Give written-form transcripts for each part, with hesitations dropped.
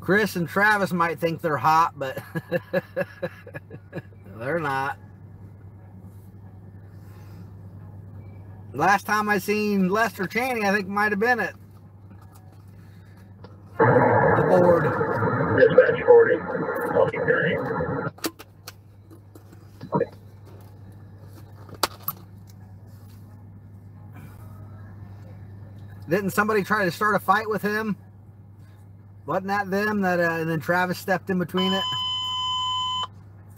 Chris and Travis might think they're hot, but they're not. Last time I seen Lester Chaney, I think might have been at the board. Dispatch 40. Okay. Didn't somebody try to start a fight with him? Wasn't that them that and then Travis stepped in between it?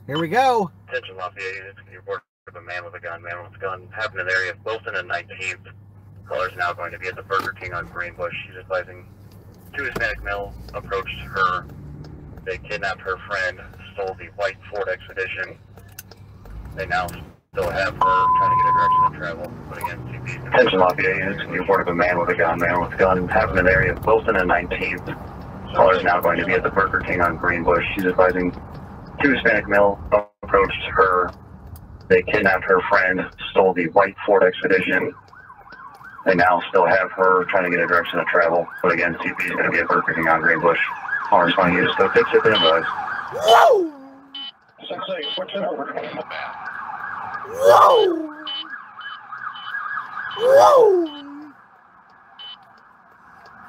Here we go. Attention Lafayette units, can you report of a man with a gun? Man with a gun happened in the area of Wilson and 19th. Caller's now going to be at the Burger King on Greenbush. She's advising 2 Hispanic male approached her. They kidnapped her friend, stole the white Ford Expedition. They now still have her trying to get a direction to travel. But again, CP. Attention Lafayette units, can you report of a man with a gun? Man with a gun happened in the area of Wilson and 19th. Caller's now going to be at the Burger King on Greenbush. She's advising 2 Hispanic male approached her. They kidnapped her friend, stole the white Ford Expedition. They now still have her trying to get a direction to travel. But again, CP is going to be at Burger King on Greenbush. All responding units, still fix it, then advise. Whoa! 6-8, switch it over. Whoa!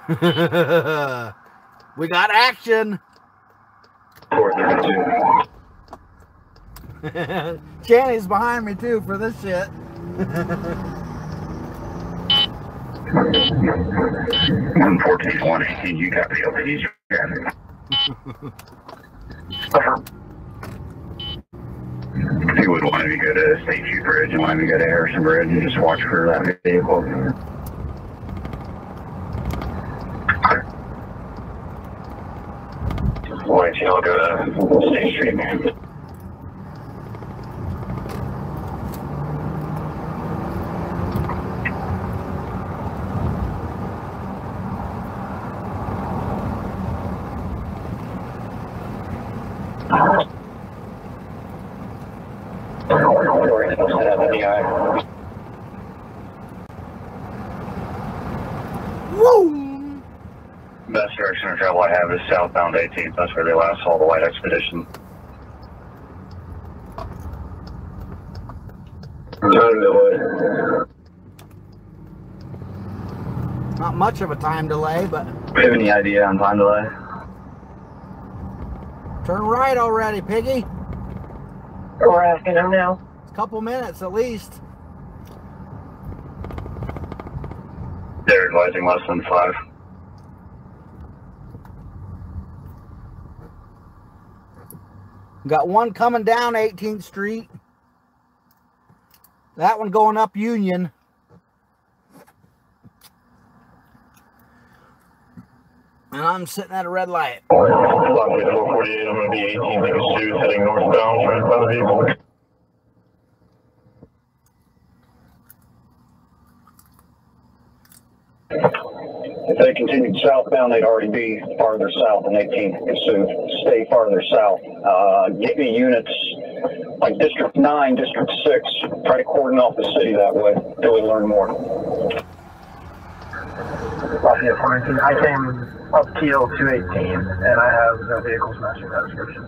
Whoa! We got action. 432. Chaney's behind me too for this shit. 1420, you copy over, use your traffic. You would want to go to State Street Bridge and want to go to Harrison Bridge and just watch for that vehicle. Why don't y'all go to State Street, man? Woo! Best direction of travel I have is southbound 18th. That's where they last saw the White Expedition. Not much of a time delay, but Do you have any idea on time delay? turn right already, Piggy. We're asking them now. A couple minutes at least. They're advising less than 5. Got one coming down 18th Street. That one going up Union. And I'm sitting at a red light. 448, I'm going to be 18th and Shoes heading northbound, right by the vehicle. If they continued southbound, they'd already be farther south than 18th. So stay farther south. Give me units like District 9, District 6. Try to cordon off the city that way until we learn more. Lafayette 419. I came up Teal 218, and I have no vehicles matching that description.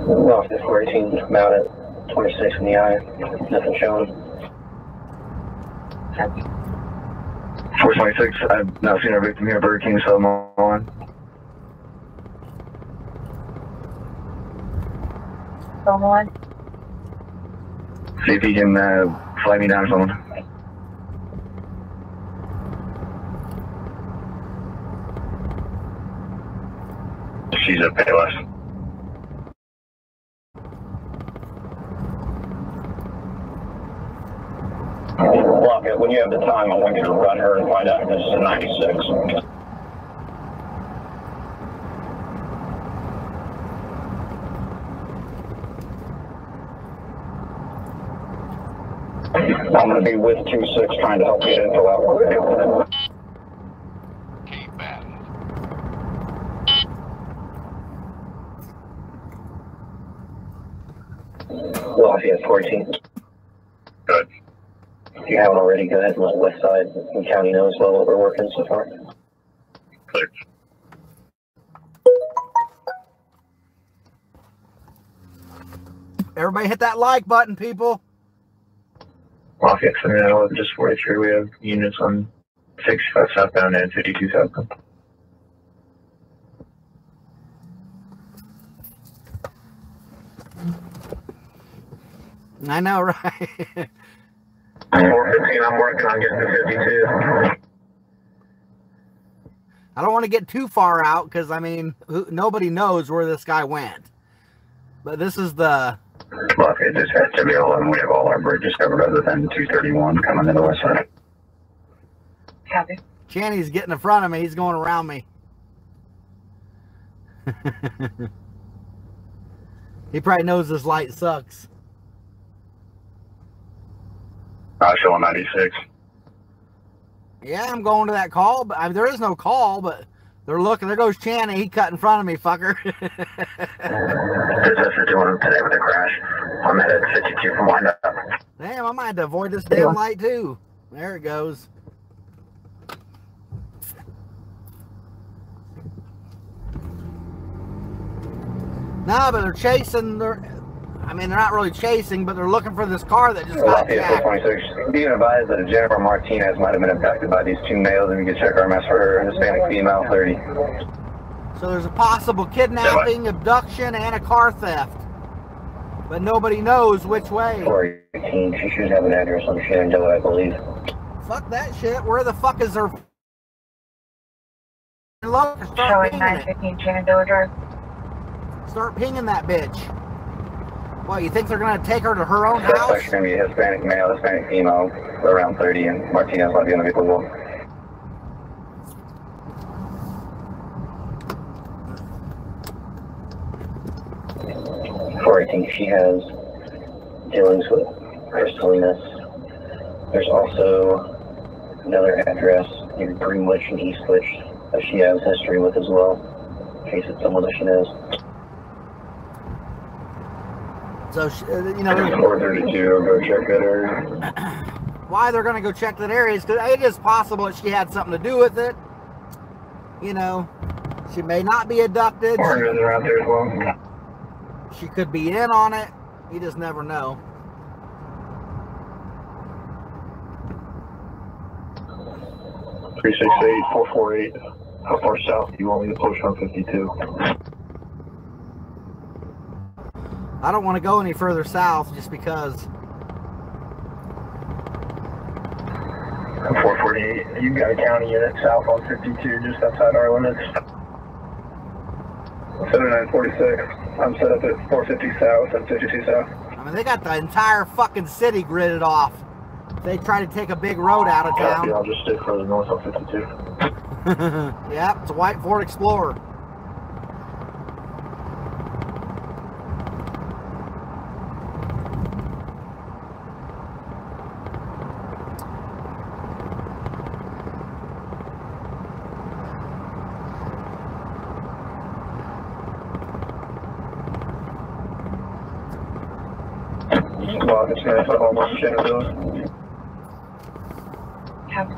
Lafayette 418, I'm out at 26 in the eye. Nothing showing. 426, I've not seen our victim here at Burger King, so I'm on. Someone? See if he can fly me down or something. She's at Payless. Lafayette, when you have the time, I want you to run her and find out if this is a 96. I'm going to be with 2-6 trying to help get info out. Lafayette 14. Good. If you haven't already, go ahead and let West Side and County know as well what we're working so far. Clear. Everybody hit that like button, people. Lafayette 7 just 43. We have units on 65 southbound and 52 southbound. I know, right? 415, I'm working on getting to 52. I don't want to get too far out because, I mean, nobody knows where this guy went. But this is the... Lafayette dispatch, WL11, we have all our bridges covered other than 231 coming to the west side. Copy. Channy's getting in front of me. He's going around me. He probably knows this light sucks. Showing 96. Yeah, I'm going to that call, but I mean, there is no call, but they're looking. There goes Channy. He cut in front of me, fucker. Dispatcher doing today with a crash. I'm headed 52 from windup. Damn, I might have to avoid this damn light too. There it goes. No, but they're chasing. I mean, they're not really chasing, but they're looking for this car that just got jacked. 26. Being advised that Jennifer Martinez might have been impacted by these two males, and we can check our mess for her. Hispanic female, 30. So there's a possible kidnapping, abduction, and a car theft. But nobody knows which way. 418. She should have an address on Shenandoah, I believe. Fuck that shit. Where the fuck is her... Look, start Showing pinging it. 915 Shenandoah Drive. Start pinging that bitch. What, you think they're going to take her to her own Suspect's house? going to be a Hispanic male, Hispanic female, around 30, and Martinez might be on the vehicle. 418, she has dealings with Crystalliness. There's also another address near Greenwich and Eastwich that she has history with as well, in case it's someone that she knows. So, you know, 432, go check that area. why they're going to go check that area is because it is possible that she had something to do with it. You know, she may not be abducted. Oranges are out there as well. She could be in on it. You just never know. Three 448. How far south do you want me to push on 52? I don't want to go any further south just because. 448. You've got a county unit south on 52, just outside our limits. 7946. I'm set up at 450 south and 52 south. I mean, they got the entire fucking city gridded off. They try to take a big road out of Copy, town. I'll just stay further north on 52. Yep, it's a white Ford Explorer. Well, it's going to put almost Shenandoah. Copy.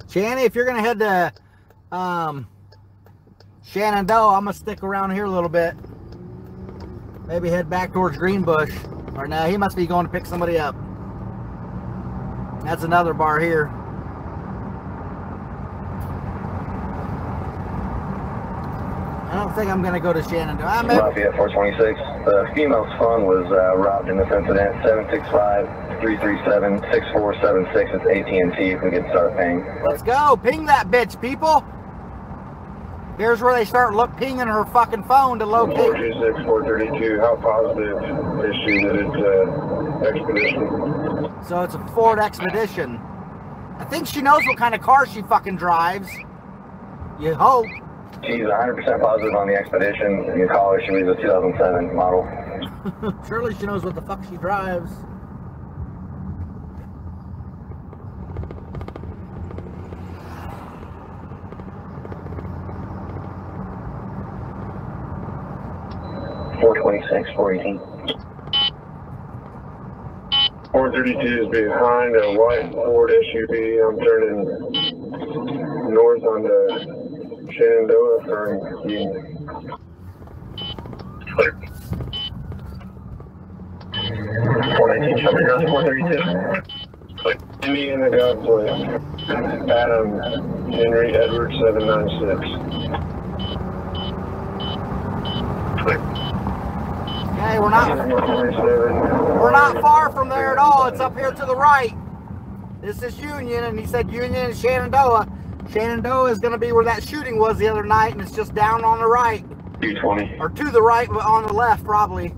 Channy, if you're gonna head to Shenandoah, I'm gonna stick around here a little bit. Maybe head back towards Greenbush. Or no, he must be going to pick somebody up. That's another bar here. I don't think I'm gonna go to Shenandoah. Lafayette 426. The female's phone was robbed in this incident. 765-337-6476. It's AT&T if we could start paying. Let's go. Ping that bitch, people. Here's where they start pinging her fucking phone to locate. 426, 432. How positive is she that it's Expedition? So it's a Ford Expedition. I think she knows what kind of car she fucking drives. You hope. She's 100% positive on the Expedition. You can call her. She was a 2007 model. Surely she knows what the fuck she drives. 26, 418. 432 is behind a white Ford SUV. I'm turning north onto Shenandoah for Union. Clear. 419, show me ground 432. Clear. Indiana Godfrey. Adam Henry Edward 796. Clear. Okay, we're not far from there at all. It's up here to the right. This is Union, and he said Union and Shenandoah. Shenandoah is going to be where that shooting was the other night, and it's just down on the right. 220. Or to the right, but on the left, probably.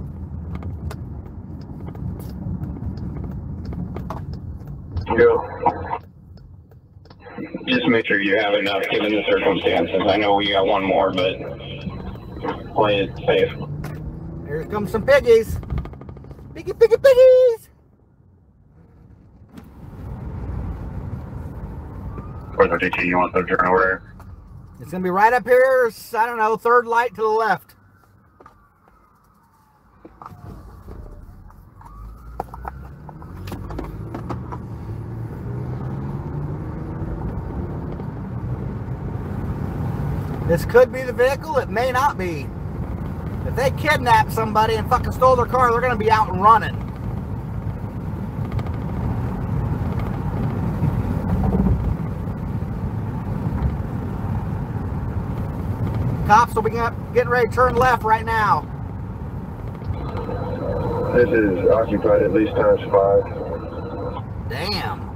Go. Just make sure you have enough given the circumstances. I know we got one more, but play it safe. Here comes some piggies. Piggy, piggy, piggies. 432, you want the turn over? It's going to be right up here, I don't know, third light to the left. This could be the vehicle, it may not be. If they kidnapped somebody and fucking stole their car, they're going to be out and running. Cops will be getting ready to turn left right now. This is occupied at least times 5. Damn.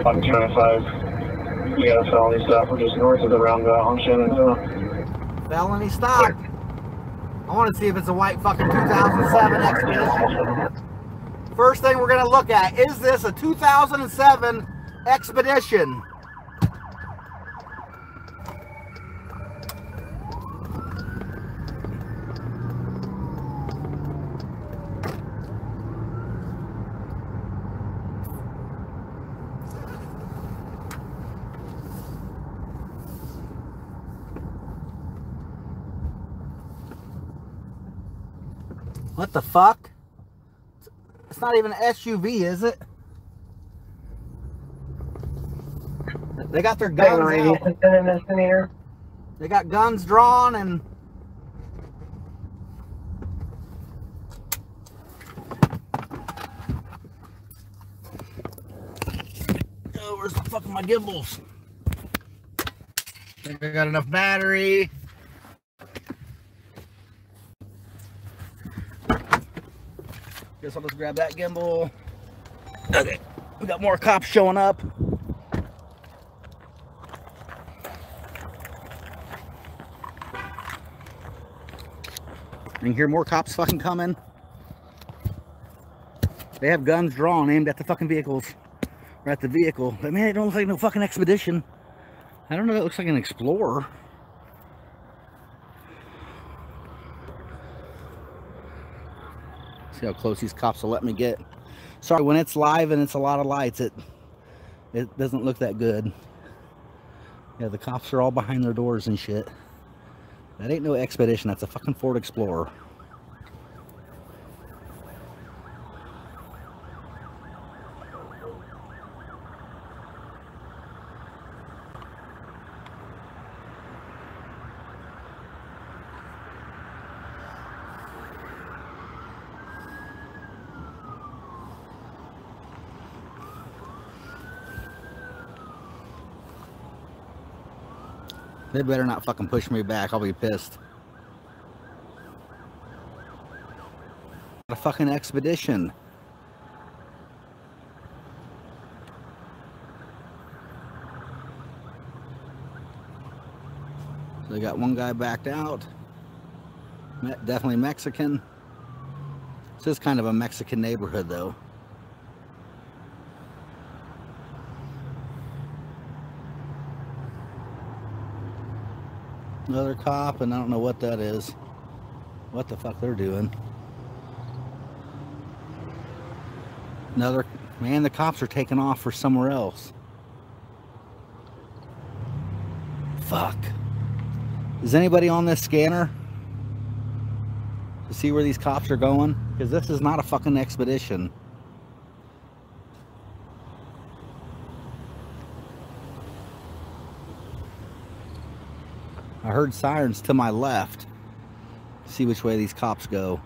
525. We got a felony stop. We're just north of the roundabout on Shenandoah. Felony stop. I want to see if it's a white fucking 2007 Expedition. First thing we're going to look at, is this a 2007 Expedition? What the fuck? It's not even an SUV, is it? They got their guns out. They got guns drawn and... Oh, where's the fuck my gimbals? Think I got enough battery. Guess I'll just grab that gimbal. Okay, we got more cops showing up. You can hear more cops fucking coming. They have guns drawn, aimed at the fucking vehicles. Or at the vehicle. But man, it don't look like no fucking Expedition. I don't know, it looks like an Explorer. See how close these cops will let me get. Sorry, when it's live and it's a lot of lights, it doesn't look that good. Yeah, the cops are all behind their doors and shit. That ain't no Expedition, that's a fucking Ford Explorer. They better not fucking push me back. I'll be pissed. A fucking Expedition. So they got one guy backed out. Definitely Mexican. This is kind of a Mexican neighborhood though. Another cop, and I don't know what that is. What the fuck they're doing. Another, man, the cops are taking off for somewhere else. Fuck. Is anybody on this scanner to see where these cops are going? Because this is not a fucking expedition. I heard sirens to my left. See which way these cops go.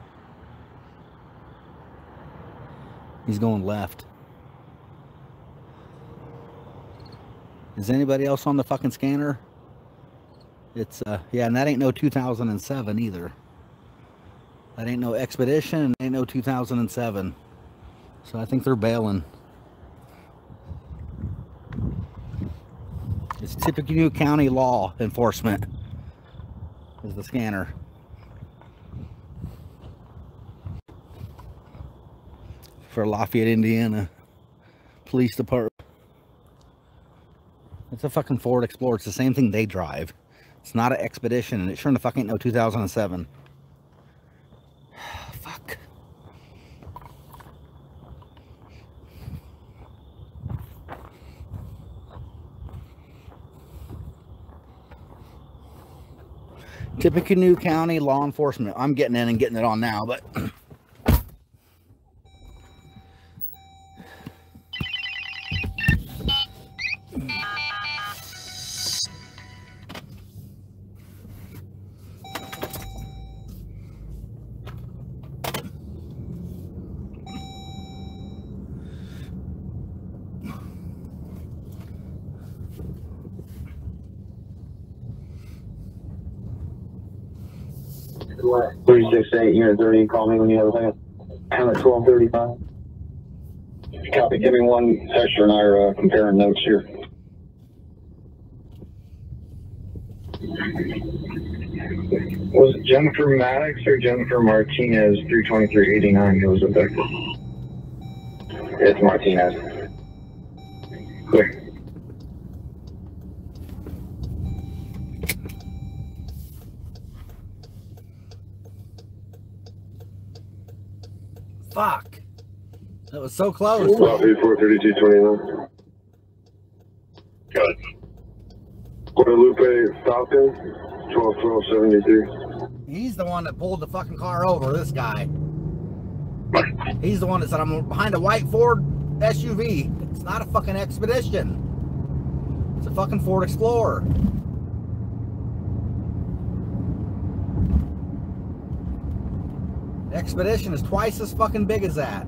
He's going left. Is anybody else on the fucking scanner? It's, yeah, and that ain't no 2007 either. That ain't no expedition, and ain't no 2007. So I think they're bailing. It's Tippecanoe County Law Enforcement is the scanner. For Lafayette, Indiana Police Department. It's a fucking Ford Explorer. It's the same thing they drive. It's not an expedition, and it sure in the fuck ain't no 2007. Fuck. Tippecanoe County Law Enforcement. I'm getting in and getting it on now, but... What? 368, Unit 30, call me when you have a second. I'm at 1235. Copy, give me one extra and I are comparing notes here. Was it Jennifer Maddox or Jennifer Martinez, 32389, who was affected? It's Martinez. Clear. Fuck. That was so close. Copy, 43229. Good. Guadalupe Falcon, 121273. He's the one that pulled the fucking car over, this guy. He's the one that said, I'm behind a white Ford SUV. It's not a fucking expedition. It's a fucking Ford Explorer. Expedition is twice as fucking big as that.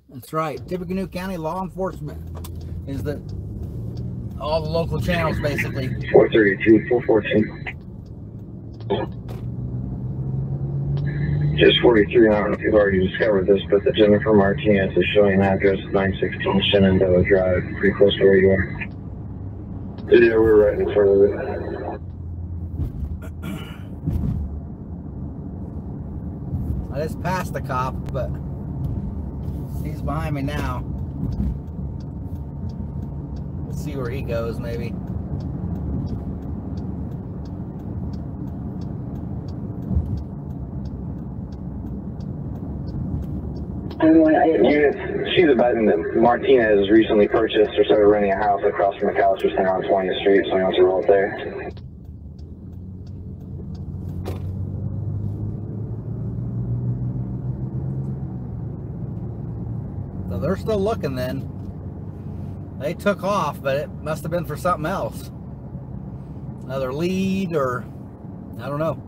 That's right. Tippecanoe County Law Enforcement is all the local channels, basically. 432, 414. Just 43, I don't know if you've already discovered this, but the Jennifer Martinez is showing an address 916 Shenandoah Drive, pretty close to where you are. Yeah, we're right in front of it. I just passed the cop, but he's behind me now. Let's see where he goes, maybe. She's about Martinez recently purchased or started renting a house across from McAllister Center on 20th Street, so he wants to roll up there. So they're still looking then. They took off, but it must have been for something else. Another lead or I don't know.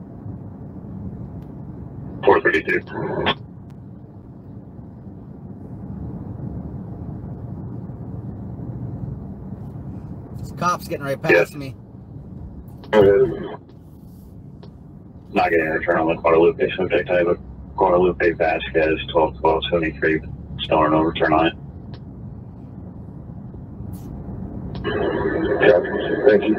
432. This cop's getting right past me. Not getting a return on the Guadalupe subject type, but Guadalupe Vasquez, 121273. Still no return on it. Thank you.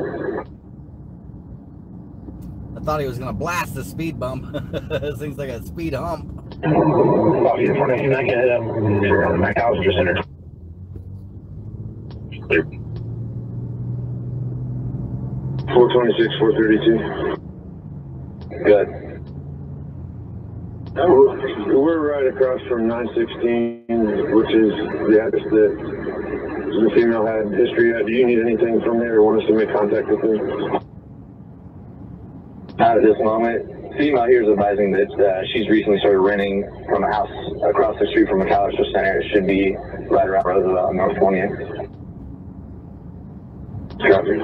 I thought he was gonna blast the speed bump. This thing's like a speed hump. Coffee 419, I can head up. Sure, on the Mac house, just entered. Clear. 426, 432. Good. We're right across from 916, which is the address that the female had history at. Do you need anything from there or want us to make contact with them? Not at this moment. Female here is advising that she's recently started renting from a house across the street from the McAllister Center. It should be right around Roosevelt on North 20th. Copy.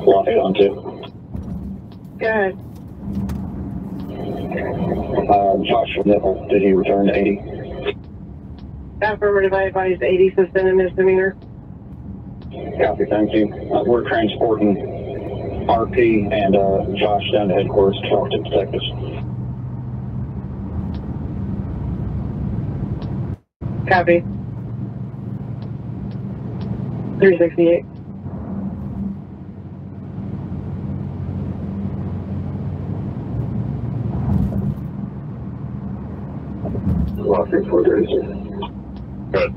Lock it on two. Good. Josh from Nipple, did he return to 80? Affirmative, I advise 80 suspended misdemeanor. Copy, thank you. We're transporting RP and Josh down to headquarters to talk to detectives. Copy. 368. Lock it 436. Good.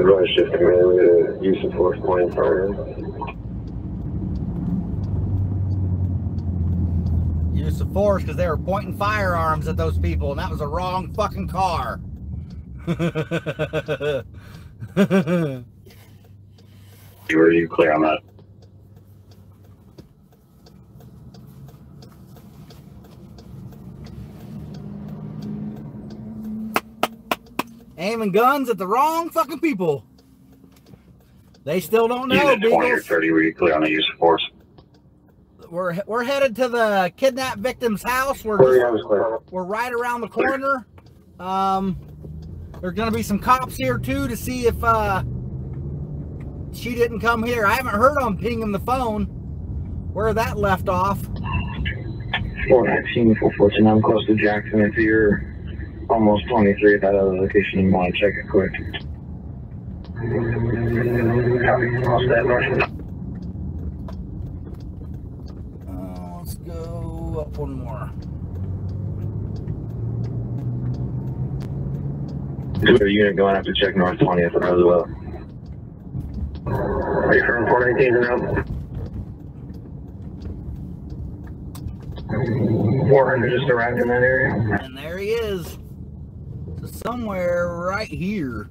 Advise shifting mainly to use of force pointing firearm. Use of force because they were pointing firearms at those people, and that was a wrong fucking car. Are you clear on that? Aiming guns at the wrong fucking people. They still don't know. 20 or 30, were you clear on the use of force? We're headed to the kidnapped victim's house. We're right around the corner. There's gonna be some cops here too to see if she didn't come here. I haven't heard them pinging the phone. Where that left off. 419, 414. I'm close to Jackson. If you're almost 23 at that other location, you want to check it quick. Copy. I'll stand north. Let's go up one more. Is there a unit going up to check North 20th and Roosevelt? Are you from 419 and out? 400 just arrived in that area. And there he is. So somewhere right here.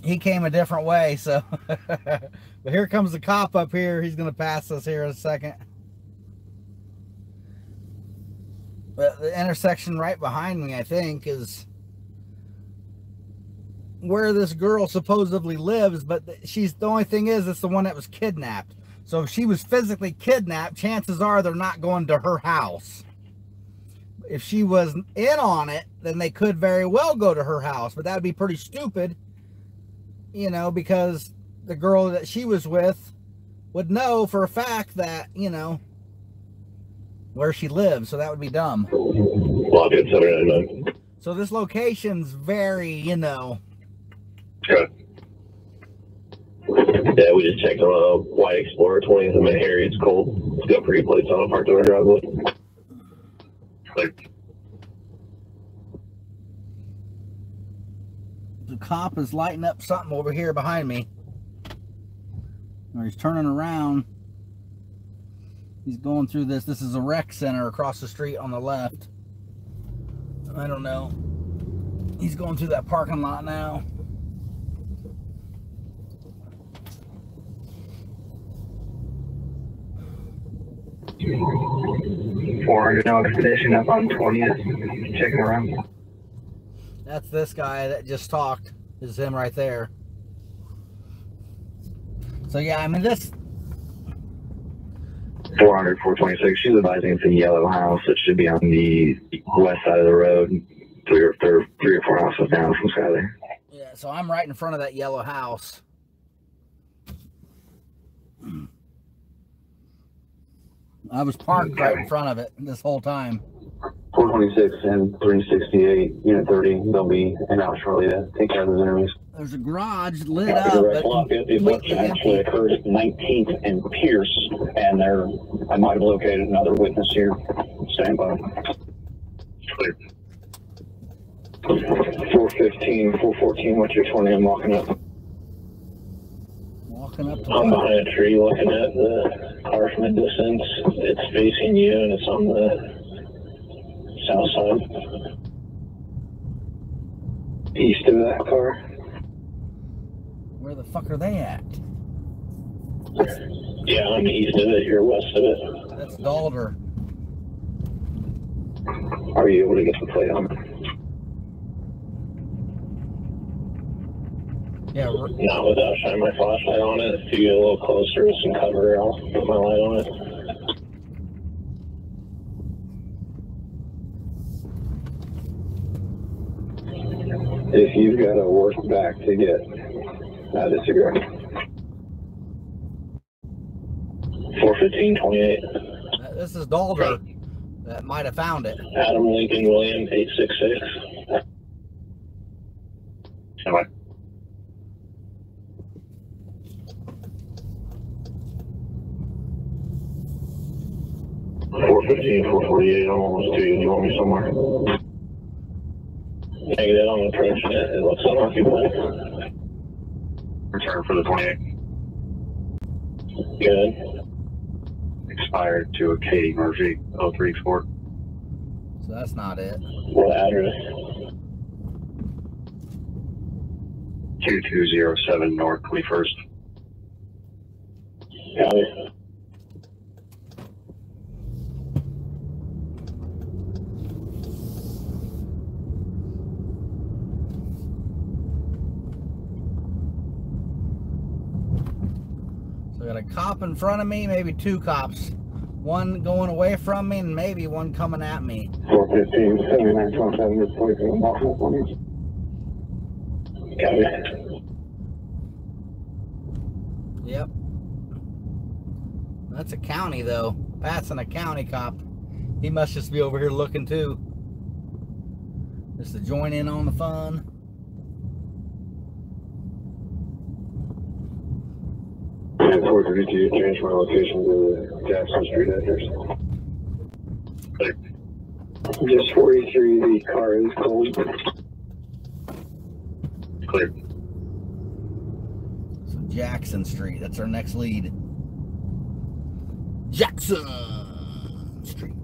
He came a different way, so but here comes the cop up here. He's gonna pass us here in a second. But the intersection right behind me, I think, is where this girl supposedly lives, but she's the only thing is it's the one that was kidnapped. So if she was physically kidnapped, chances are they're not going to her house. If she was in on it, then they could very well go to her house, but that would be pretty stupid, you know, because the girl that she was with would know for a fact that, you know, where she lives, so that would be dumb. Lock it 799. So this location's very, you know. Good. Yeah, we just checked on a white Explorer 20th in the area. It's cold. It's got pretty plates on it, parked on our driveway. The cop is lighting up something over here behind me. Or he's turning around. He's going through this. This is a rec center across the street on the left. I don't know. He's going through that parking lot now. $400 expedition up on 20th. Checking around. That's this guy that just talked. Is him right there. So yeah, I mean this. 400, 426. She's advising it's a yellow house. It should be on the west side of the road, They're 3 or 4 houses down from Skyler. Yeah, so I'm right in front of that yellow house. I was parked right in front of it this whole time. 426 and 368, Unit 30. They'll be in out shortly to take care of those enemies. There's a garage lit up, but completely actually empty. occurred at 19th and Pierce, and I might have located another witness here. Stand by. Clear. 415, 414, what's your 20? I'm walking up. Walking up to I'm the behind a tree looking at the car from a distance. It's facing you and it's on the south side. East of that car. Where the fuck are they at? Yeah, I'm east of it, you're west of it. That's Dalder. Are you able to get the plate on it? Yeah, Not without shining my flashlight on it. If you get a little closer with some cover, I'll put my light on it. If you've got to work back to get, I disagree. 415-28. this is Dalder. That might have found it. Adam Lincoln William 866. Anyway. $415, $448, I'm almost to you. Do you want me somewhere? Negative, I'm approaching it. It looks unoccupied. Return for the 28. Good. Expired to a Katie Murphy 034. So that's not it. What address? 2207 North 21st. Copy. So I got a cop in front of me, maybe 2 cops. One going away from me and maybe one coming at me. 415, 7927, this place is unlawful for me. Copy. Yep. That's a county though. Passing a county cop. He must just be over here looking too. Just to join in on the fun. And 432, change my location to the Jackson Street address. Clear. Just 43, the car is cold. Clear. So Jackson Street, that's our next lead. Jackson Street.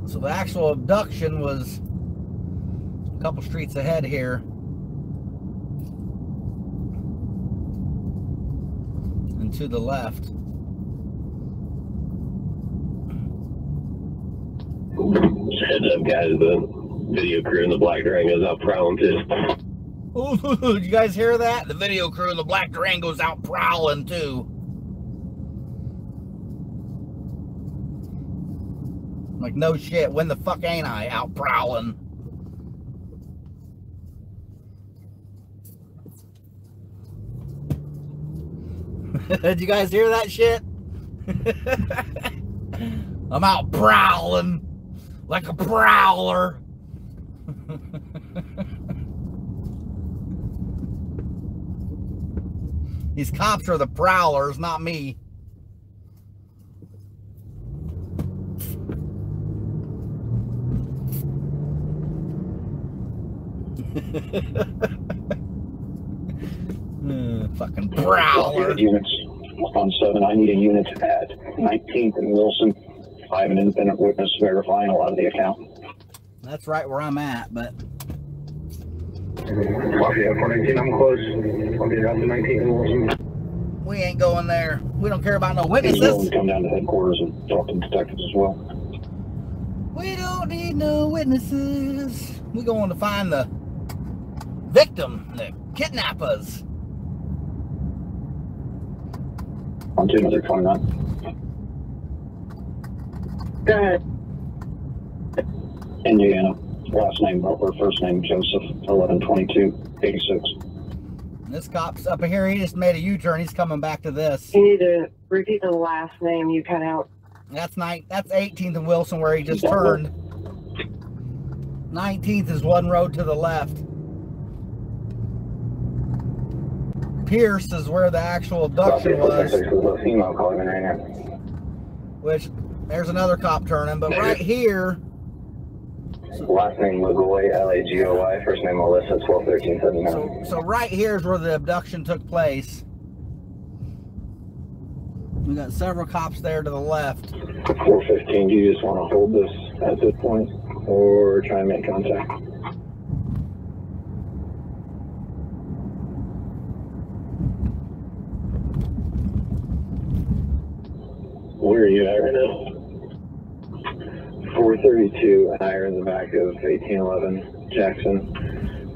So the actual abduction was a couple streets ahead here. And to the left. Heads up, guys, the video crew in the Black Durango's out prowling too. Ooh, did you guys hear that? The video crew in the Black Durango's out prowling too. Like, no shit, when the fuck ain't I out prowling? Did you guys hear that shit? I'm out prowling like a prowler. These cops are the prowlers, not me. Fucking prowler. Units on 7. I need a unit at 19th and Wilson. I have an independent witness verifying a lot of the account. That's right where I'm at, but Lafayette 419, I'm close. I'll be out to 19 and Wilson. we ain't going there. We don't care about no He's willing to witnesses. come down to headquarters and talk to the detectives as well. We don't need no witnesses. We're going to find the victim, the kidnappers. On 229. Go ahead. Indiana. Last name Roper, first name Joseph, 112286. This cop's up here. He just made a U-turn. He's coming back to this. You need to repeat the last name you cut out. That's 18th and Wilson where he just turned. 19th is one road to the left. Pierce is where the actual abduction was. Female calling in right now. Which, there's another cop turning. But right here... Last name Lagoy, Lagoy. First name Melissa, 121379. So right here is where the abduction took place. We got several cops there to the left. 415, do you just want to hold this at this point or try and make contact? Where are you at right now? 432, and I are in the back of 1811 Jackson.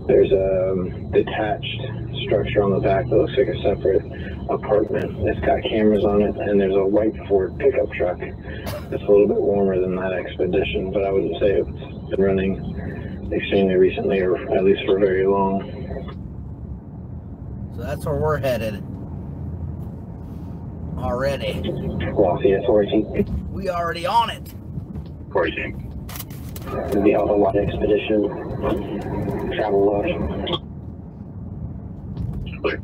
There's a detached structure on the back that looks like a separate apartment. It's got cameras on it, and there's a white Ford pickup truck. It's a little bit warmer than that Expedition, but I wouldn't say it's been running extremely recently, or at least for very long. So that's where we're headed. Already. Lafayette 14. We already on it. 14. The Alpha White Expedition. Travel Lodge. Clear.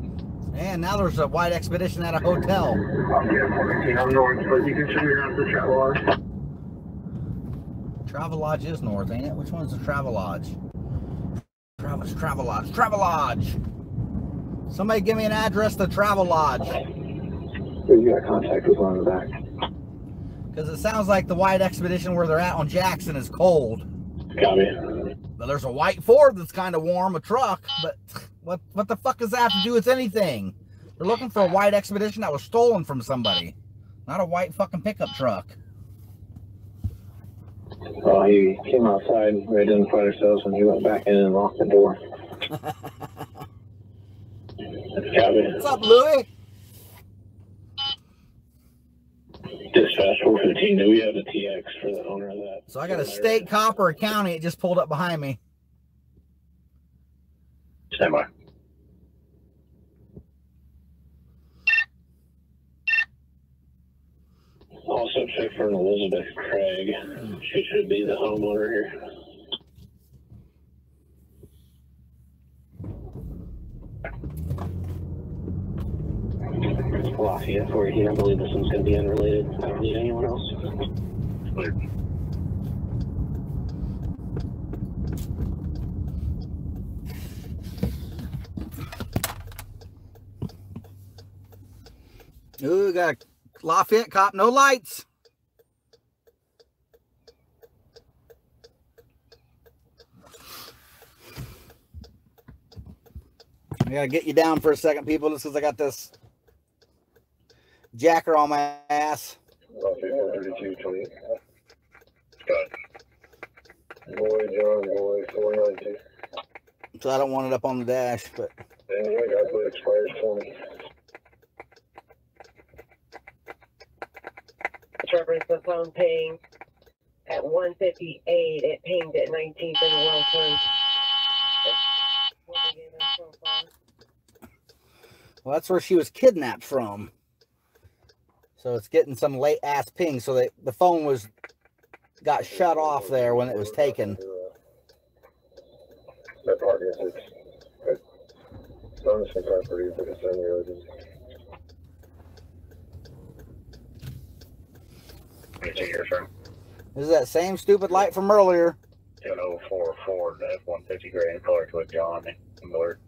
And now there's a white Expedition at a hotel. Yeah, 14 on north, but you can show me around the Travel Lodge. Travelodge is north, ain't it? Which one's the Travelodge? Travelodge. Travelodge! Somebody give me an address to Travelodge. You got contact with one in the back. Because it sounds like the white Expedition where they're at on Jackson is cold. Copy. But there's a white Ford that's kind of warm, a truck. But what the fuck does that have to do with anything? They're looking for a white Expedition that was stolen from somebody. Not a white fucking pickup truck. Well, he came outside, we identified ourselves, and he went back in and locked the door. Copy. What's up, Louie? Dispatch 415, do we have a TX for the owner of that? So I got a state cop or a county. It just pulled up behind me. Stand by. Also check for an Elizabeth Craig. She should be the homeowner here. Lafayette 14, I believe this one's going to be unrelated. I don't need anyone else. Clear. Ooh, we got a Lafayette cop, no lights. I gotta get you down for a second, people, just because I got this jacker on my ass. Lafayette 3228. Good. Boy, John, boy, 492. So I don't want it up on the dash, but Anyway, I put expires 20. Trevor's the phone ping at 158. It pinged at 19th and Wilson. well, that's where she was kidnapped from. So it's getting some late ass ping. So the phone got shut off there when it was taken. That part, yes, it's on some property, but it's unrelated. Let me take your turn. This is that same stupid light from earlier. 1004 Ford F-150 gray in color to a John Miller.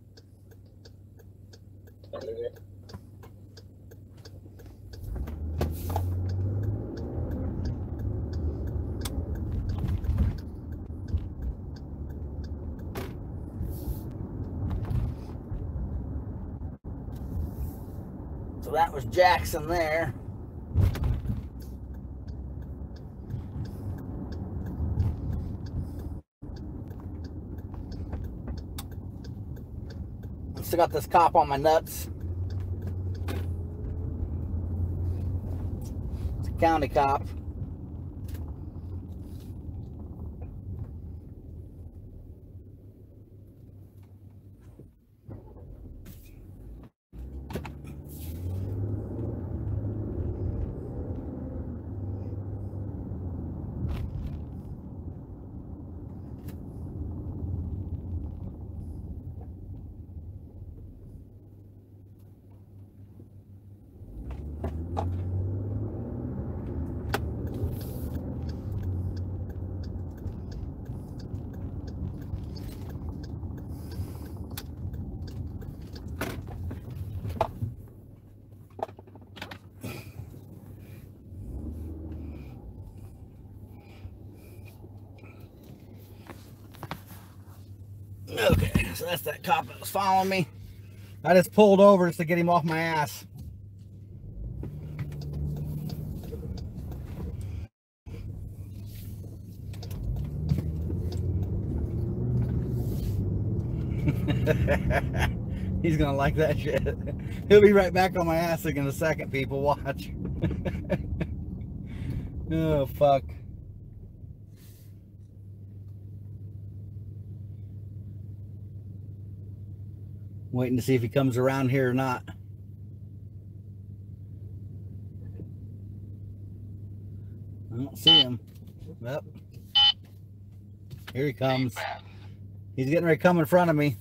So that was Jackson there. Still got this cop on my nuts. county cop. Okay, so that's that cop that was following me. I just pulled over just to get him off my ass. He's gonna like that shit. He'll be right back on my ass in a second, people. Watch. Oh, fuck. Waiting to see if he comes around here or not. I don't see him. Yep. Here he comes. He's getting ready to come in front of me.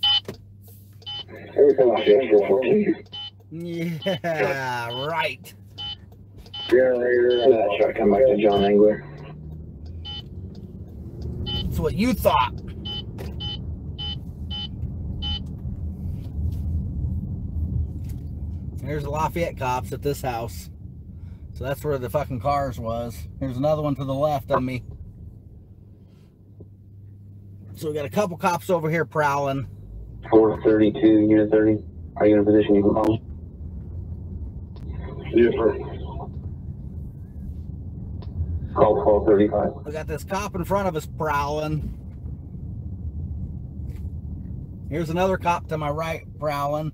Yeah, right. Try to come back to John Engler. That's what you thought. There's the Lafayette cops at this house. So that's where the fucking cars was. There's another one to the left of me. So we got a couple cops over here prowling. 432, unit 30. Are you in a position you can call? Yes, sir. Call 1235. We got this cop in front of us prowling. Here's another cop to my right prowling.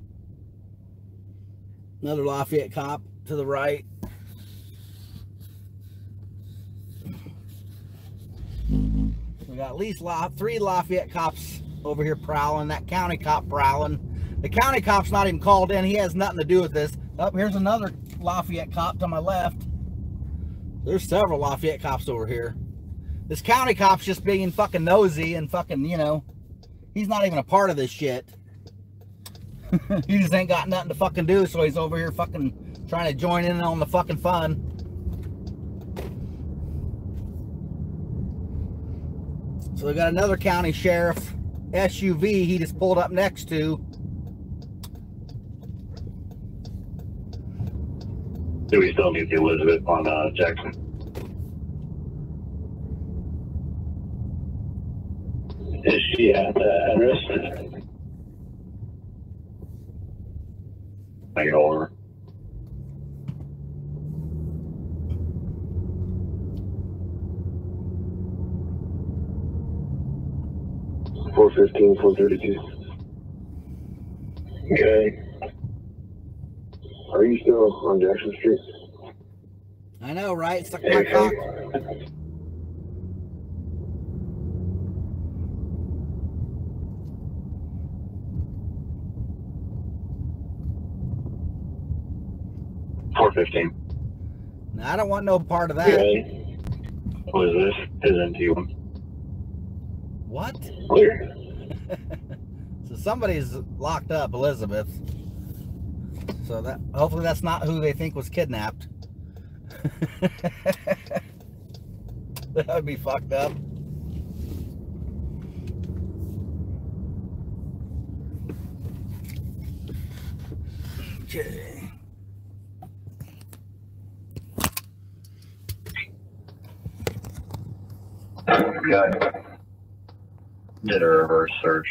Another Lafayette cop to the right. We got at least 3 Lafayette cops over here prowling. That county cop prowling. The county cop's not even called in. He has nothing to do with this. Oh, here's another Lafayette cop to my left. There's several Lafayette cops over here. This county cop's just being fucking nosy and fucking, you know, he's not even a part of this shit. He just ain't got nothing to fucking do, so he's over here fucking trying to join in on the fucking fun. So we got another county sheriff SUV he just pulled up next to. Do we still need the Elizabeth on Jackson? Is she at the address? I can hold her. $432. Okay. Are you still on Jackson Street? I know, right? Suck my cock. $415. Now, I don't want no part of that. Okay. What is this? His NT1. What? Clear. So somebody's locked up Elizabeth. So that hopefully that's not who they think was kidnapped. That would be fucked up. Okay. Got did a reverse search.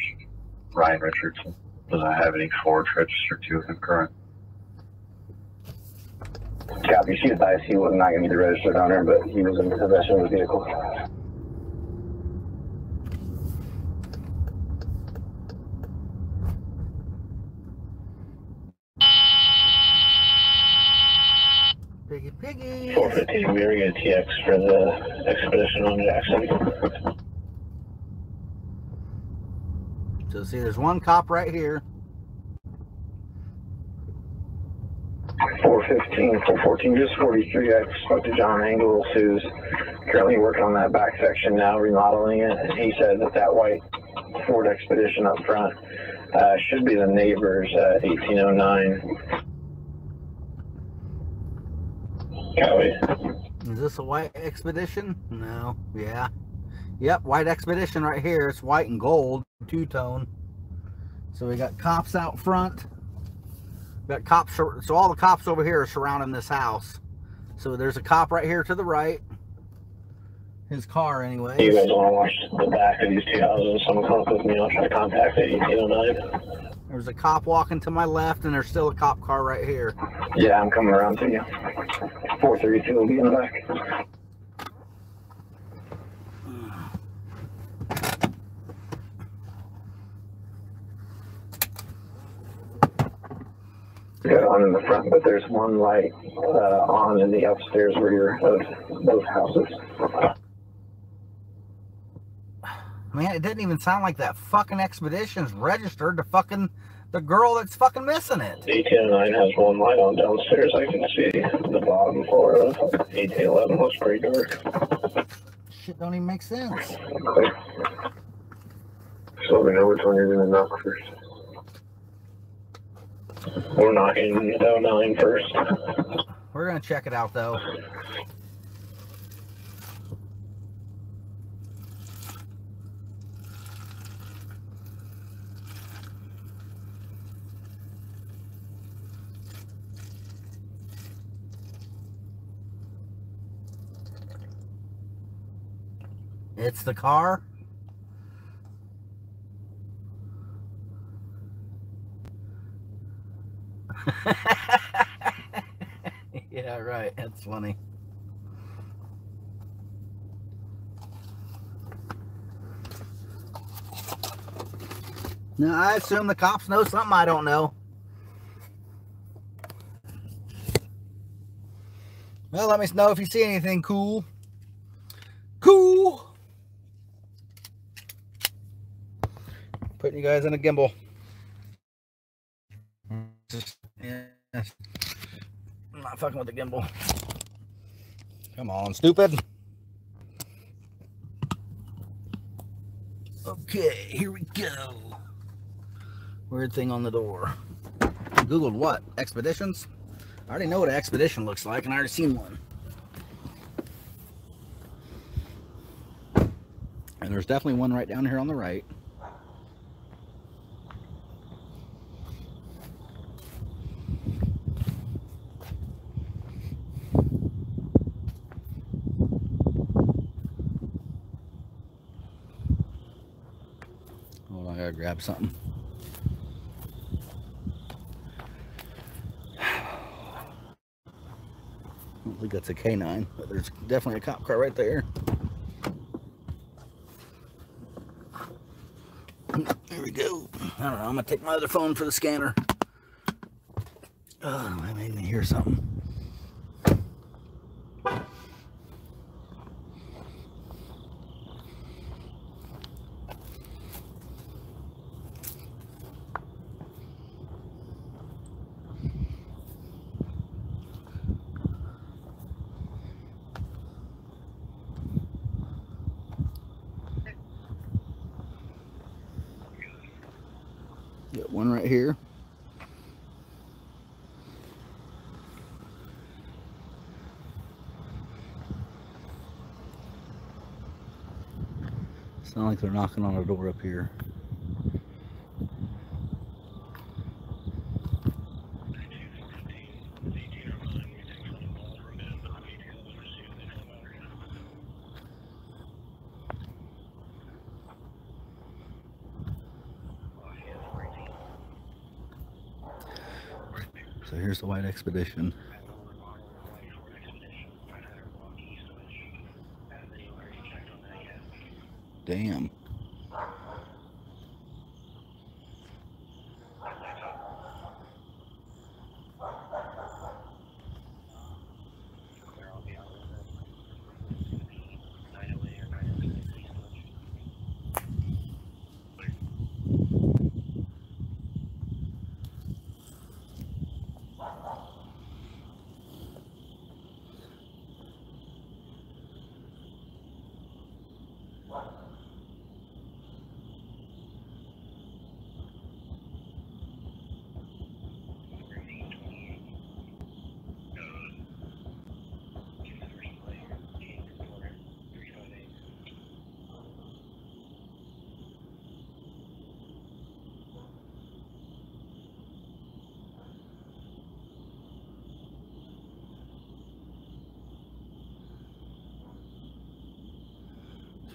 Ryan Richardson doesn't have any Fords registered to him current. Copy. She advised he was not going to be the registered owner, but he was in possession of the vehicle. Piggy. 415, we are going to TX for the expedition on Jackson. So see, there's one cop right here. 415, 414, just 43. I spoke to John Engels, who's currently working on that back section now, remodeling it. And he said that that white Ford Expedition up front should be the neighbor's 1809. Copy. Is this a white Expedition? No. Yeah. Yep, white Expedition right here. It's white and gold, two-tone. So we got cops out front. We got cops, so all the cops over here are surrounding this house. So there's a cop right here to the right. His car, anyway. You guys want to watch the back of these two houses? Someone come up with me. I'll try to contact the 1809. There's a cop walking to my left, and there's still a cop car right here. Yeah, I'm coming around to you. 432 will be in the back. Got on in the front, but there's one light on in the upstairs rear of both houses. Man, it didn't even sound like that fucking Expedition's registered to fucking the girl that's fucking missing it. 1809 has one light on downstairs. I can see the bottom floor of 1811 looks pretty dark. Shit don't even make sense. Okay. So let me know which one you're gonna knock first. We're knocking 09 first. We're gonna check it out though. It's the car. Yeah, right. That's funny. Now, I assume the cops know something I don't know. Well, let me know if you see anything cool. Cool. Putting you guys in a gimbal. Yeah. I'm not fucking with the gimbal. Come on, stupid. Okay, here we go. Weird thing on the door. Googled what? Expeditions? I already know what an expedition looks like, and I already seen one. And there's definitely one right down here on the right. Hold on, I gotta grab something. I don't think that's a K9, but there's definitely a cop car right there. There we go. I don't know, I'm gonna take my other phone for the scanner. Oh, I made me hear something. Got one right here. Sound like they're knocking on a door up here. So here's the white Expedition. Damn.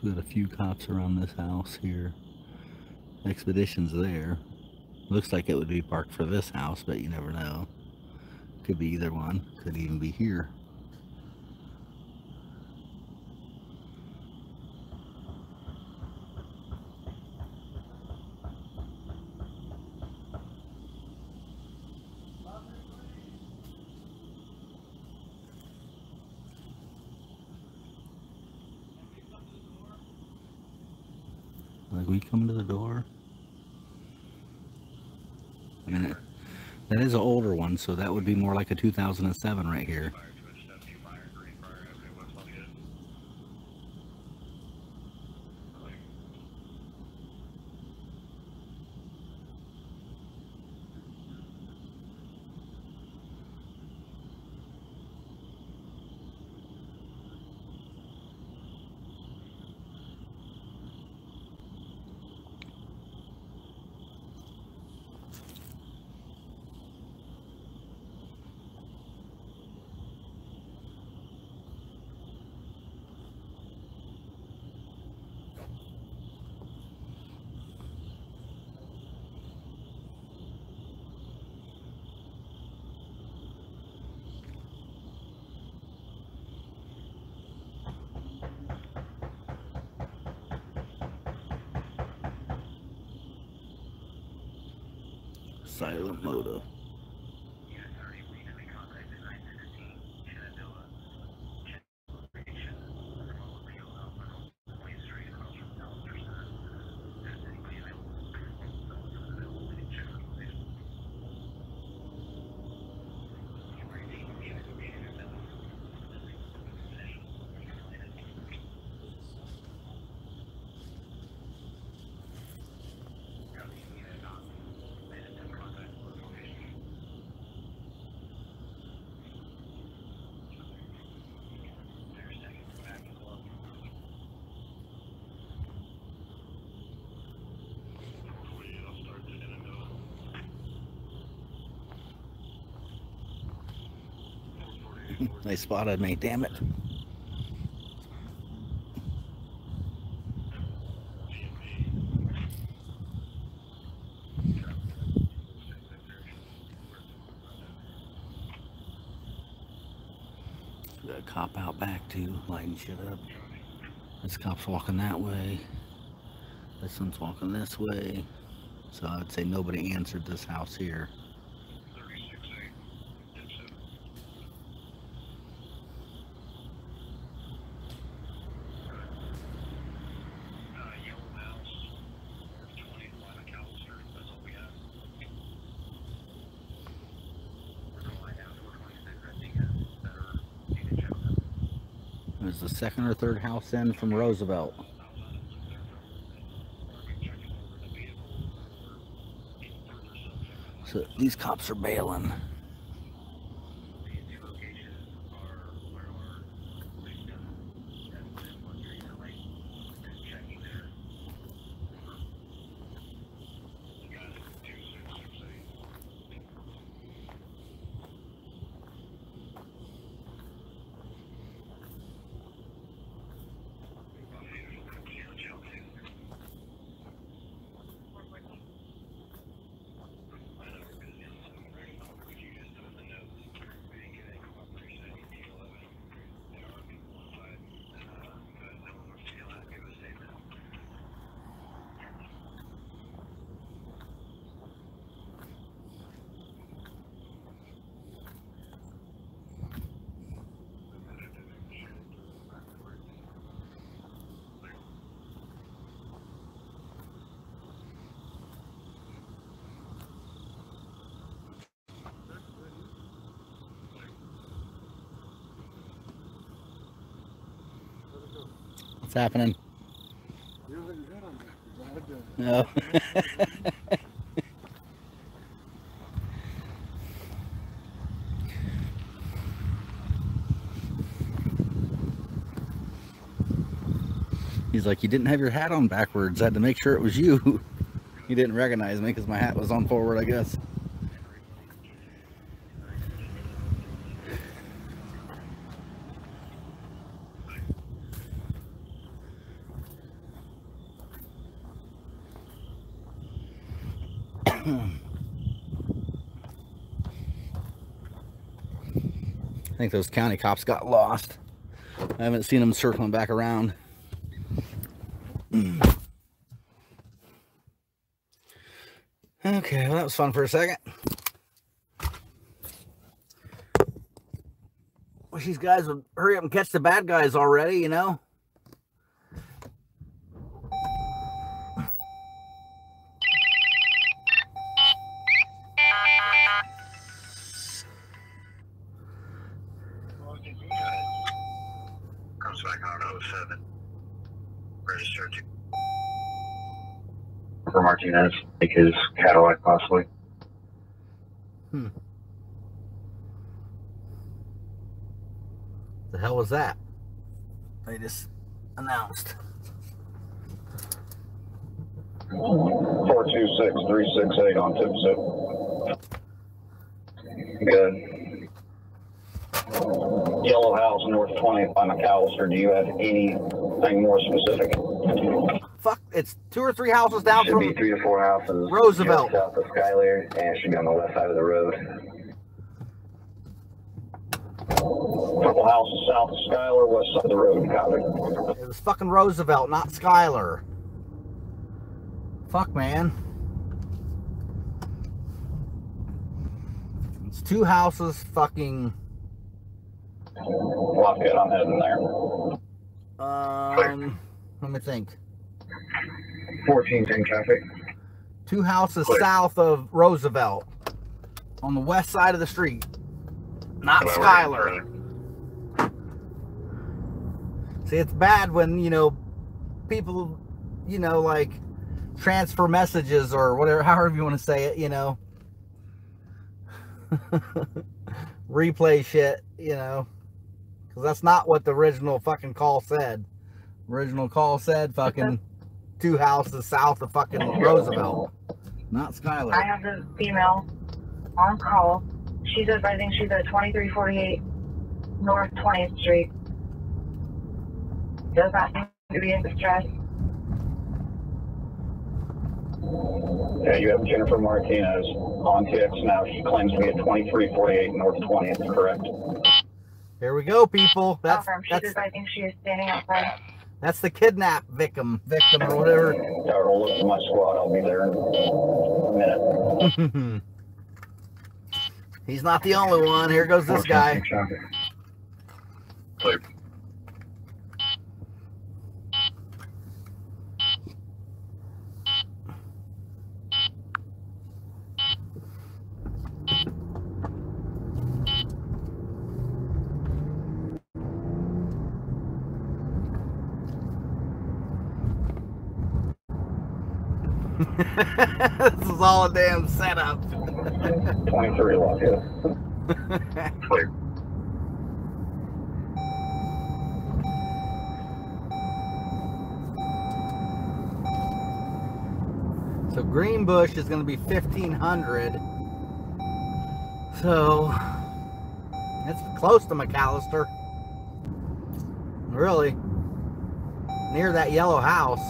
We got a few cops around this house here. Expedition's there. Looks like it would be parked for this house, but you never know. Could be either one. Could even be here. Like, we come to the door. I mean, that is an older one, so that would be more like a 2007 right here. Silent motive. They spotted me, damn it. Got a cop out back too, lighting shit up. This cop's walking that way. This one's walking this way. So I'd say nobody answered this house here. It was the second or third house in from Roosevelt. So these cops are bailing. What's happening? You're looking good on that. No. He's like, you didn't have your hat on backwards. I had to make sure it was you. He didn't recognize me because my hat was on forward, I guess. I think those county cops got lost. I haven't seen them circling back around. Okay, well, that was fun for a second. Wish these guys would hurry up and catch the bad guys already, you know? Comes back on 07. Registered For Martinez, take his Cadillac possibly. The hell was that? They just announced. 426368 on tip zip. Good. Yellow House, North 20th by McAllister. Do you have anything more specific? Fuck, it's 2 or 3 houses down Should from be 3 to 4 houses. Roosevelt. Just south of Skyler, and it should be on the west side of the road. Couple houses south of Skyler, west side of the road. Got it. It was fucking Roosevelt, not Skyler. Fuck, man. It's 2 houses, fucking. Lockhead, I'm heading there. Let me think. 1410 traffic. 2 houses Clear. south of Roosevelt, on the west side of the street, not Skyler. See, it's bad when, you know, people, you know, like transfer messages or whatever, however you want to say it, you know, replay shit, you know, because that's not what the original fucking call said. Original call said fucking 2 houses south of fucking Roosevelt, not Skyler. I have the female on call. She's advising she's at 2348 North 20th Street. Does not seem to be in distress. Yeah, you have Jennifer Martinez on TX now. She claims to be at 2348 North 20th, correct? Here we go, people. That's She's advising she is standing outside. that's the kidnap victim or whatever. I'll look at my squad. I'll be there in a minute. He's not the only one. Here goes this guy. Clear. This is all a damn setup. 23 Lockhead. Clear. So Greenbush is going to be 1500. So it's close to McAllister. Really. Near that yellow house.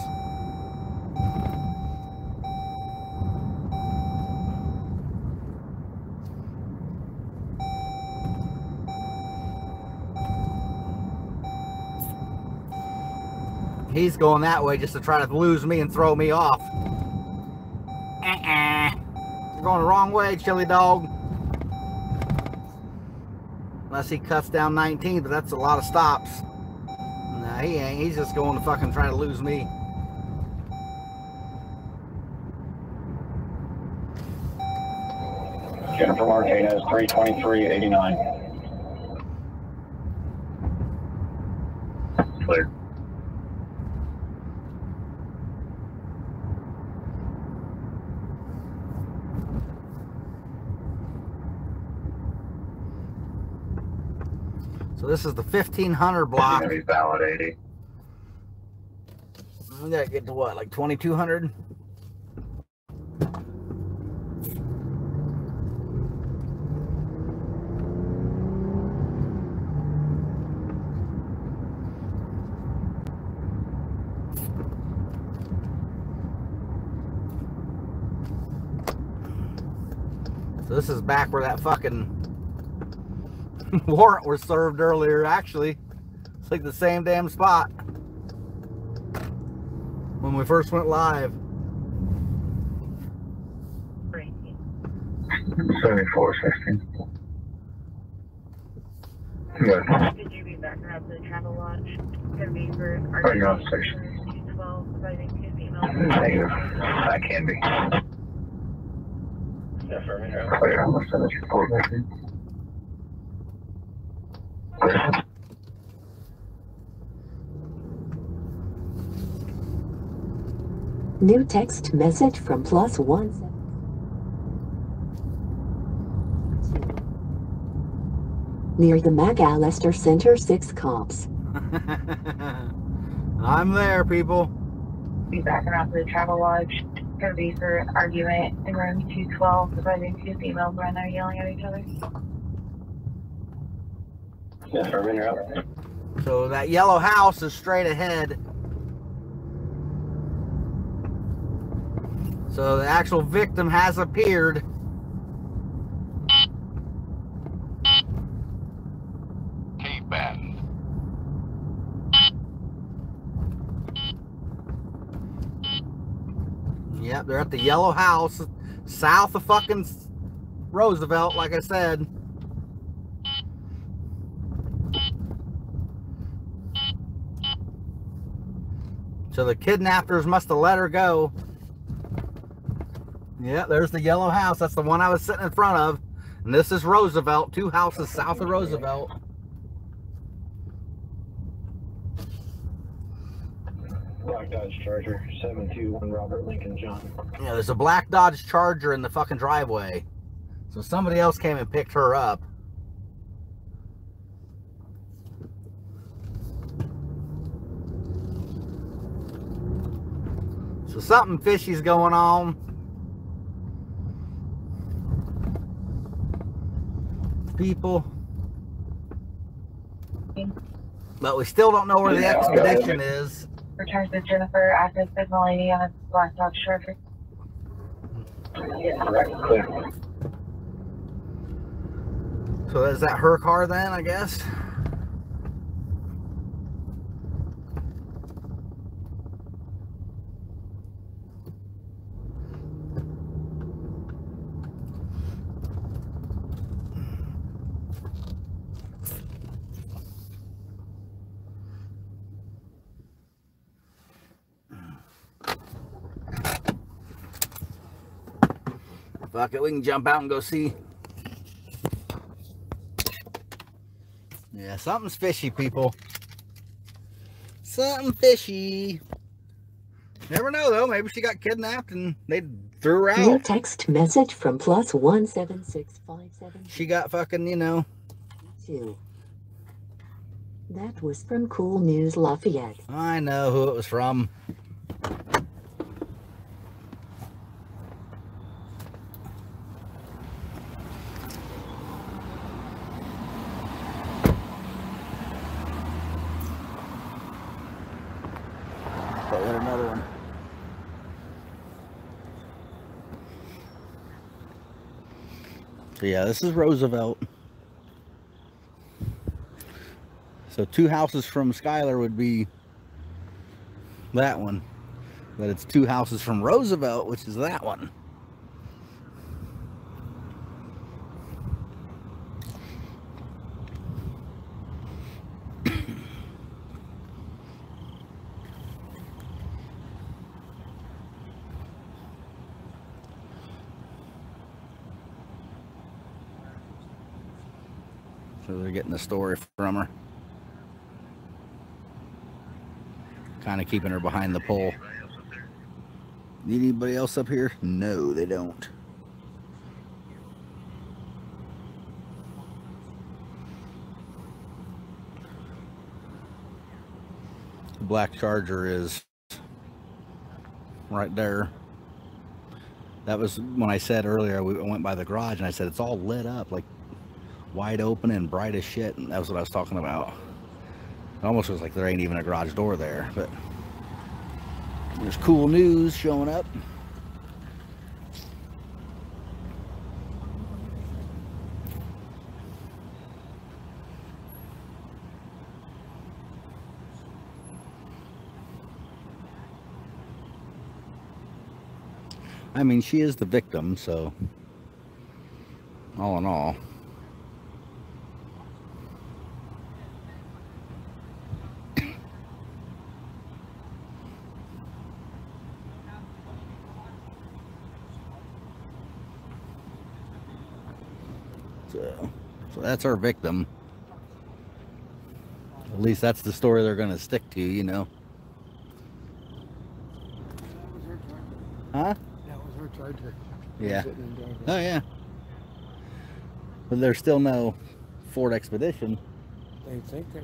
He's going that way just to try to lose me and throw me off. You're going the wrong way, chili dog. Unless he cuts down 19, but that's a lot of stops. Nah, he ain't. He's just going to fucking try to lose me. Jennifer Martinez, 32389. Clear. So this is the 1500 block. Gonna be valid 80. We gotta get to what, like 2200? So this is back where that fucking warrant was served earlier. Actually, it's like the same damn spot when we first went live. 7416. Yeah. Could you be back around to the travel lodge? Could be for Oh, you're on station. 212, providing two females. Negative. I can be. Affirmative. Oh, yeah, I'm going to send it report back in. New text message from +1. Near the McAllister Center, 6 cops. I'm there, people. Be back around to the travel lodge. Could be for argument in room 212, providing two females when they're yelling at each other. Affirmative. So that yellow house is straight ahead. So the actual victim has appeared. K-Band. Yep, they're at the yellow house south of fucking Roosevelt, like I said. So the kidnappers must have let her go. Yeah, there's the yellow house. That's the one I was sitting in front of. And this is Roosevelt, 2 houses south of Roosevelt. Black Dodge Charger, 721 Robert Lincoln John. Yeah, there's a black Dodge Charger in the fucking driveway. So somebody else came and picked her up. So something fishy's going on. People. But we still don't know where the expedition is. Returns to Jennifer after Signal Lady on a Black Dodge Charger. Correct, clear. So is that her car then, I guess? Fuck it, we can jump out and go see. Yeah, something's fishy, people. Something fishy. Never know, though. Maybe she got kidnapped and they threw her out. New text message from +17657. She got fucking, you know. 2. That was from Cool News Lafayette. I know who it was from. Another one. So yeah, this is Roosevelt. So 2 houses from Skylar would be that one. But it's 2 houses from Roosevelt, which is that one. So they're getting the story from her. Kind of keeping her behind the pole. Need anybody else up here? No, they don't. The black Charger is right there. That was when I said earlier, we went by the garage and I said it's all lit up, like wide open and bright as shit, and that was what I was talking about. It almost was like there ain't even a garage door there, but there's Cool News showing up. I mean, she is the victim, so all in all. So that's our victim. At least that's the story they're going to stick to, you know. Huh? That was her charger. Yeah. Oh, yeah. But there's still no Ford Expedition. They think that.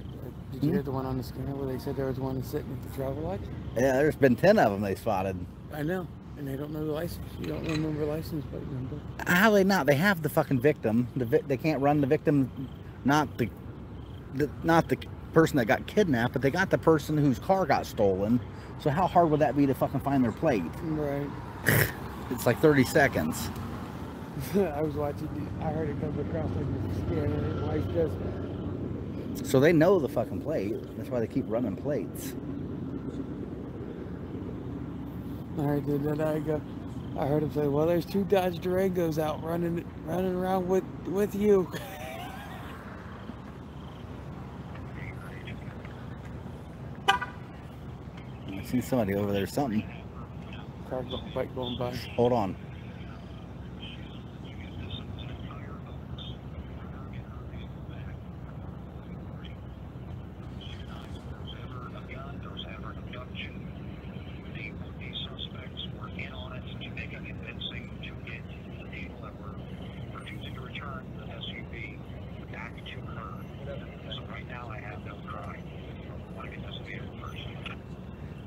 Did you hear the one on the scanner where they said there was one sitting at the travel lodge? Yeah, there's been 10 of them they spotted. I know. And they don't know the license. You don't remember license plate number. How they not? They have the fucking victim. They can't run the victim, not the person that got kidnapped, but they got the person whose car got stolen. So how hard would that be to fucking find their plate? Right. It's like 30 seconds. I was watching. I heard it come across like the scanner. And wife just. So they know the fucking plate. That's why they keep running plates. All right, then I heard him say, "Well, there's 2 Dodge Durangos out running around with you." I see somebody over there. Something. Bike going by. Hold on.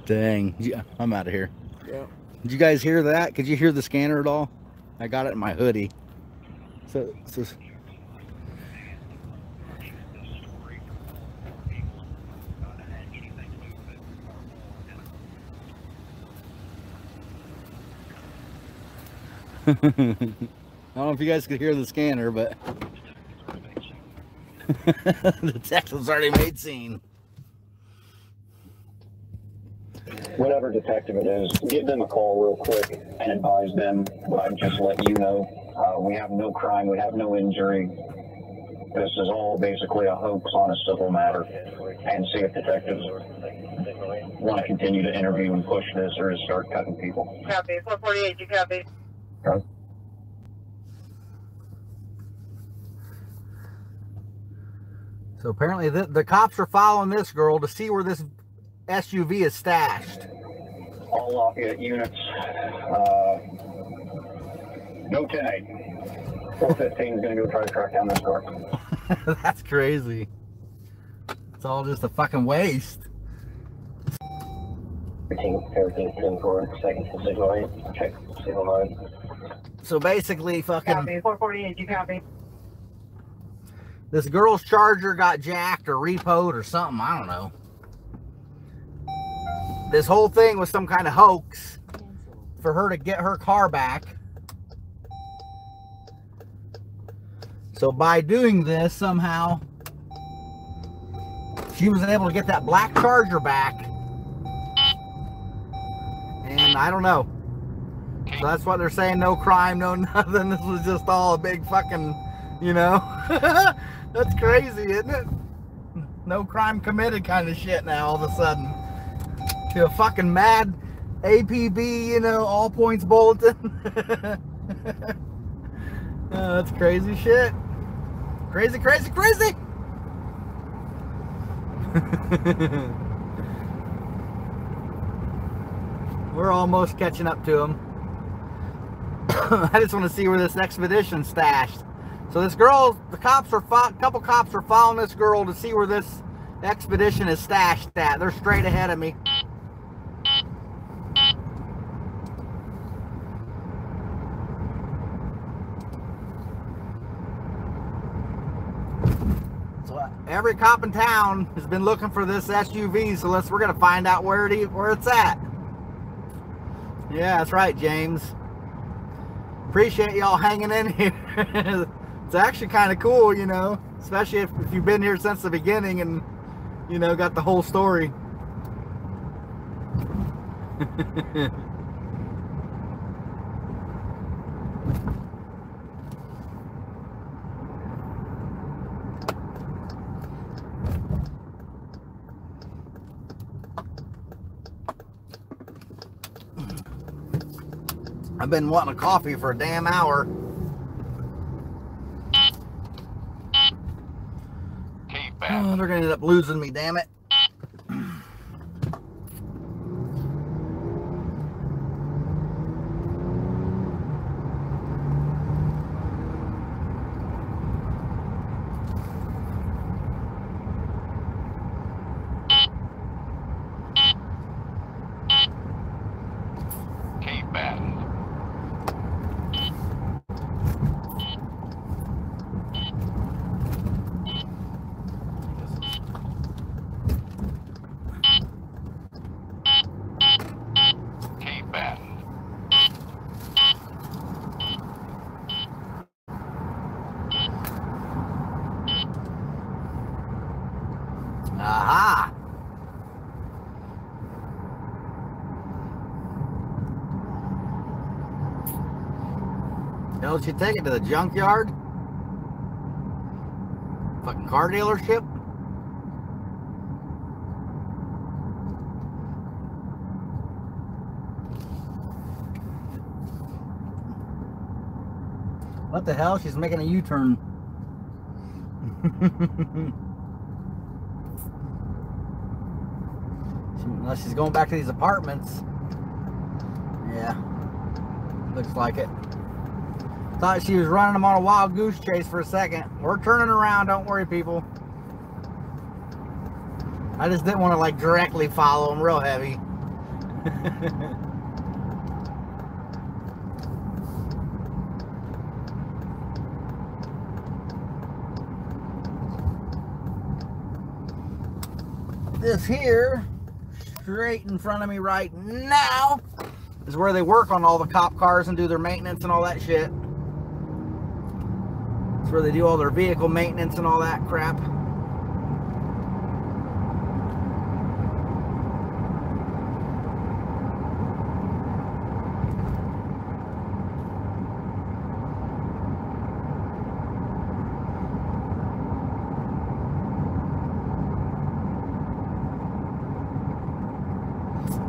Dang, yeah, I'm out of here. Yeah. Did you guys hear that? Could you hear the scanner at all? I got it in my hoodie. So I don't know if you guys could hear the scanner, but the Texans already made scene. Whatever detective it is, give them a call real quick and advise them. I'd just let you know, we have no crime, we have no injury. This is all basically a hoax on a civil matter. And see if detectives want to continue to interview and push this or just start cutting people. Copy. 448, you copy. Okay. So apparently the cops are following this girl to see where this SUV is stashed. All Lafayette units, no 10-8. 415 is going to go try to track down this car. That's crazy. It's all just a fucking waste. 13, 10 forward, second to signal 8, check signal 9. So basically fucking... Copy. 448, you copy. This girl's Charger got jacked or repoed or something, I don't know. This whole thing was some kind of hoax for her to get her car back. So by doing this, somehow, she was able to get that black Charger back. And I don't know. So that's what they're saying, no crime, no nothing. This was just all a big fucking, you know. That's crazy, isn't it? No crime committed kind of shit now all of a sudden. To a fucking mad APB, you know, all points bulletin. Oh, that's crazy shit. Crazy, crazy, crazy. We're almost catching up to them. I just want to see where this expedition's stashed. So this girl, the cops are, couple cops are following this girl to see where this expedition is stashed at. They're straight ahead of me. So every cop in town has been looking for this SUV, so we're gonna find out where it's at. Yeah, that's right, James. Appreciate y'all hanging in here. It's actually kind of cool, you know, especially if you've been here since the beginning and, you know, got the whole story. I've been wanting a coffee for a damn hour. Oh, they're gonna end up losing me, damn it. Aha! Hell, she take it to the junkyard? Fucking car dealership? What the hell? She's making a U-turn. Unless she's going back to these apartments. Yeah. Looks like it. Thought she was running them on a wild goose chase for a second. We're turning around, don't worry, people. I just didn't want to like directly follow them real heavy. This here, straight in front of me right now, is where they work on all the cop cars and do their maintenance and all that shit. It's where they do all their vehicle maintenance and all that crap.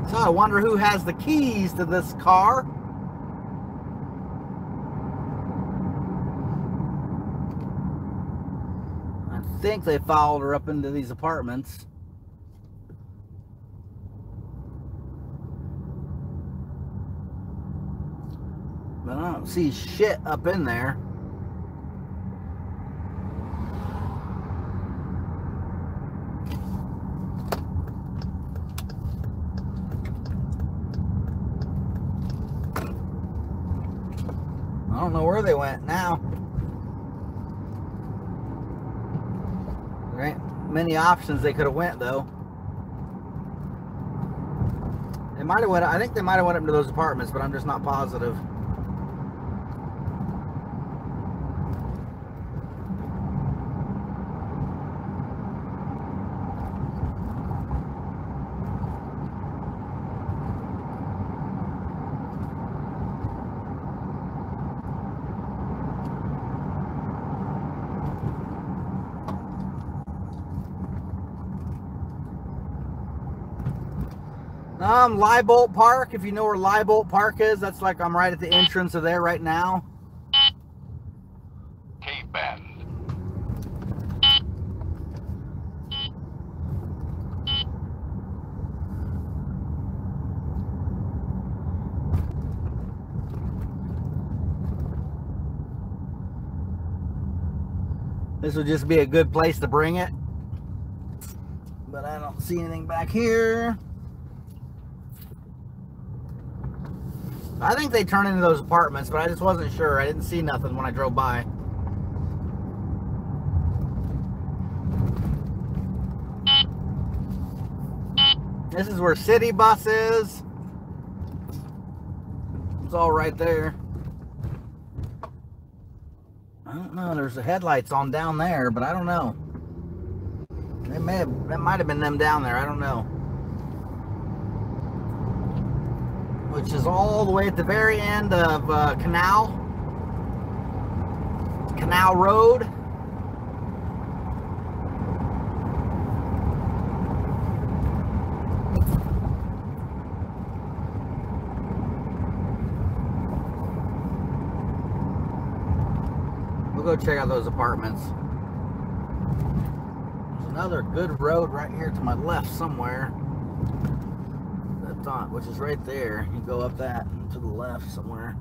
So I wonder who has the keys to this car. I think they followed her up into these apartments. But I don't see shit up in there. I don't know where they went now. There ain't many options they could have went though. They might have went. I think they might have went up into those apartments, but I'm just not positive. Leibolt Park, if you know where Leibolt Park is, that's like I'm right at the entrance of there right now. Cape Bend. This would just be a good place to bring it. But I don't see anything back here. I think they turn into those apartments, but I just wasn't sure. I didn't see nothing when I drove by. This is where City Bus is. It's all right there. I don't know. There's the headlights on down there, but I don't know. That might have been them down there. I don't know. Which is all the way at the very end of Canal. Canal Road. We'll go check out those apartments. There's another good road right here to my left somewhere. I thought, which is right there. You go up that to the left somewhere.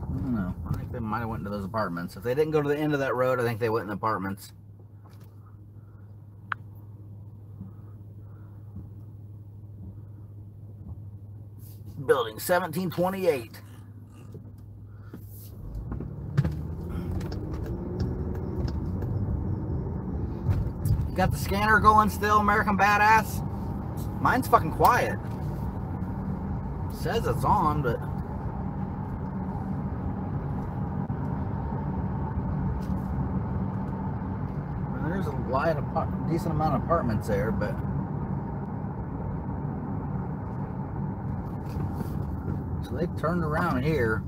I don't know. I think they might have went into those apartments. If they didn't go to the end of that road, I think they went in the apartments. Building 1728. Got the scanner going still, American Badass? Mine's fucking quiet. Says it's on, but... there's a decent amount of apartments there, but... so they turned around here.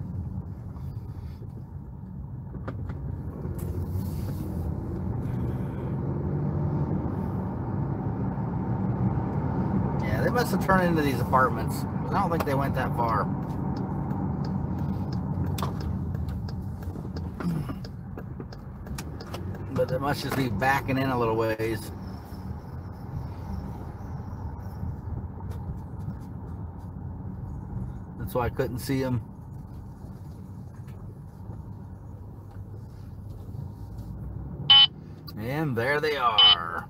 Yeah, they must have turned into these apartments. I don't think they went that far. But they must just be backing in a little ways. That's why I couldn't see them. And there they are.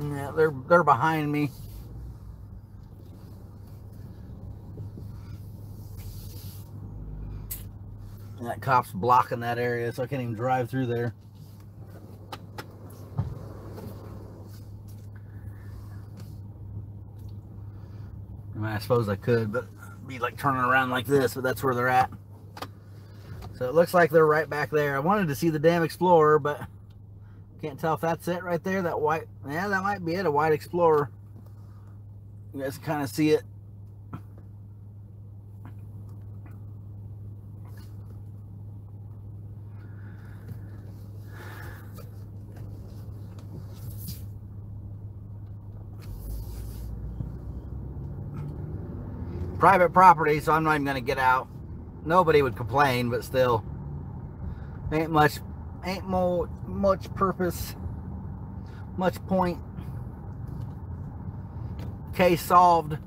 Yeah, they're behind me. And that cop's blocking that area, so I can't even drive through there. I mean, I suppose I could, but it'd be like turning around like this, but that's where they're at. So it looks like they're right back there. I wanted to see the damn Explorer, but can't tell if that's it right there, that white. Yeah, that might be it, a white Explorer. You guys can kind of see it. Private property, so I'm not even going to get out. Nobody would complain, but still. Ain't much purpose, much point. Case solved.